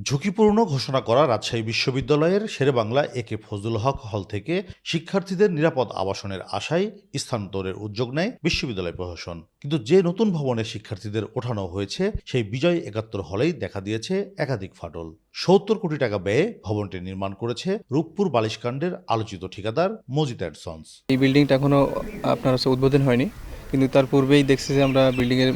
ঝুঁকিপূর্ণ ঘোষণা করা রাজশাহী বিশ্ববিদ্যালয়ের শেরেবাংলা একে ফজলুল হক হল থেকে শিক্ষার্থীদের নিরাপদ আবাসনের আশায় স্থানান্তরের উদ্যোগ নেয় বিশ্ববিদ্যালয় প্রশাসন। কিন্তু যে নতুন ভবনে শিক্ষার্থীদের ওঠানো হয়েছে সেই বিজয় ৭১ হলেই দেখা দিয়েছে একাধিক ফাটল। ৭০ কোটি টাকা ব্যয়ে ভবনটি নির্মাণ করেছে রূপপুর বালিশকাণ্ডের আলোচিত ঠিকাদার মজিদ অ্যান্ড সন্স। এই বিল্ডিংটা এখনো আপনার উদ্বোধন হয়নি, কিন্তু তার পূর্বেই দেখছি যে আমরা বিল্ডিং এর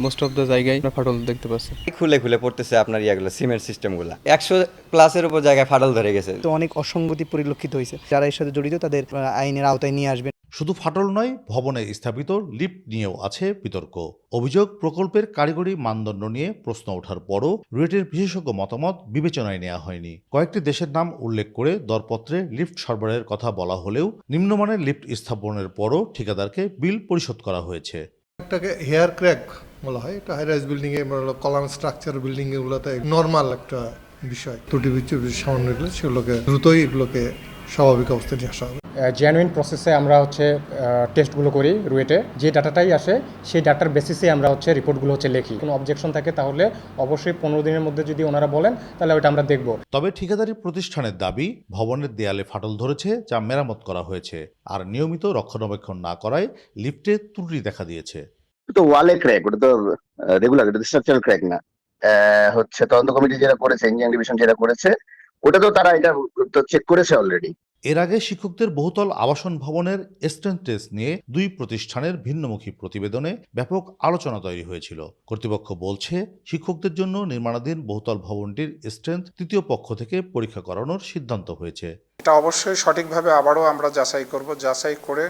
মোস্ট অফ দ্য জায়গায় ফাটল দেখতে পাচ্ছি। খুলে খুলে পড়তেছে আপনার ইয়াগুলো, সিমেন্ট সিস্টেমগুলো 100+ উপর জায়গায় ফাটল ধরে গেছে। তো অনেক অসঙ্গতি পরিলক্ষিত হয়েছে। যারা এর সাথে জড়িত তাদের আইনের আওতায় নিয়ে আসবেন। শুধু ফাটল নয়, ভবনে স্থাপিত লিফট নিয়েও আছে বিতর্ক। অভিযোগ, প্রকল্পের কারিগরি মানদণ্ড নিয়ে প্রশ্ন ওঠার পরও রুয়েটের বিশেষজ্ঞ মতামত বিবেচনায় নেওয়া হয়নি। কয়েকটি দেশের নাম উল্লেখ করে দরপত্রে লিফট সরবরাহের কথা বলা হলেও নিম্নমানের লিফট স্থাপনের পরও ঠিকাদারকে বিল পরিশোধ করা হয়েছে। এটাকে হেয়ার ক্র্যাক বলা হয়। এটা হাই রাইজ বিল্ডিং এ কলাম স্ট্রাকচার বিল্ডিং এগুলোতে নর্মাল একটা বিষয়। ত্রুটি বিচ্যুতি সামান্য এগুলো, সেগুলোকে দ্রুতই এগুলোকে স্বাভাবিক অবস্থায় নিয়ে আসা হবে। জেনুইন প্রসেসে আমরা টেস্টগুলো করি রুয়েটে। যে ডাটাটাই আসে সেই ডাটার বেসিসে আমরা রিপোর্টগুলো লিখি। কোনো অবজেকশন থাকে তাহলে অবশ্যই 15 দিনের মধ্যে যদি ওনারা বলেন তাহলে ওটা আমরা দেখব। তবে ঠিকাদারি প্রতিষ্ঠানের দাবি, ভবনের দেয়ালে ফাটল ধরেছে যা মেরামত করা হয়েছে, আর নিয়মিত রক্ষণাবেক্ষণ না করায় লিফটে ত্রুটি দেখা দিয়েছে। তো ওয়ালে ক্র্যাক, ওটা তো রেগুলার, এটা স্ট্রাকচারাল ক্র্যাক না। তদন্ত কমিটি যেটা করেছে, ইঞ্জিনিয়ারিং ডিভিশন যেটা করেছে, ওটা তো তারা এটা তো চেক করেছে অলরেডি। এর আগে শিক্ষকদের বহুতল আবাসন ভবনের স্ট্রেন্থ টেস্ট নিয়ে দুই প্রতিষ্ঠানের ভিন্নমুখী প্রতিবেদনে ব্যাপক আলোচনা তৈরি হয়েছিল। কর্তৃপক্ষ বলছে, শিক্ষকদের জন্য নির্মাণাধীন বহুতল ভবনটির স্ট্রেন্থ তৃতীয় পক্ষ থেকে পরীক্ষা করানোর সিদ্ধান্ত হয়েছে। এটা অবশ্যই সঠিকভাবে আবারও আমরা যাচাই করব। যাচাই করে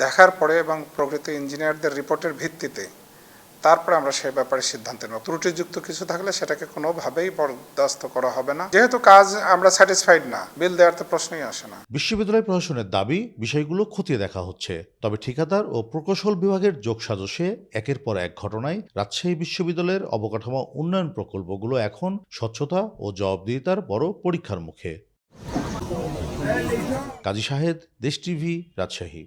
দেখার পরে এবং প্রকৃত ইঞ্জিনিয়ারদের রিপোর্টের ভিত্তিতে তারপরে আমরা সে ব্যাপারে সিদ্ধান্ত নেব। ত্রুটিযুক্ত কিছু থাকলে সেটাকে কোনোভাবেই বরদাস্ত করা হবে না। যেহেতু কাজ আমরা স্যাটিসফাইড না, বিল দেওয়ার তো প্রশ্নই আসে না। বিশ্ববিদ্যালয় প্রশাসনের দাবি, বিষয়গুলো খতিয়ে দেখা হচ্ছে। তবে ঠিকাদার ও প্রকৌশল বিভাগের যোগসাজশে একের পর এক ঘটনায় রাজশাহী বিশ্ববিদ্যালয়ের অবকাঠামো উন্নয়ন প্রকল্পগুলো এখন স্বচ্ছতা ও জবাবদিহিতার বড় পরীক্ষার মুখে। কাজী শাহেদ, দেশ টিভি, রাজশাহী।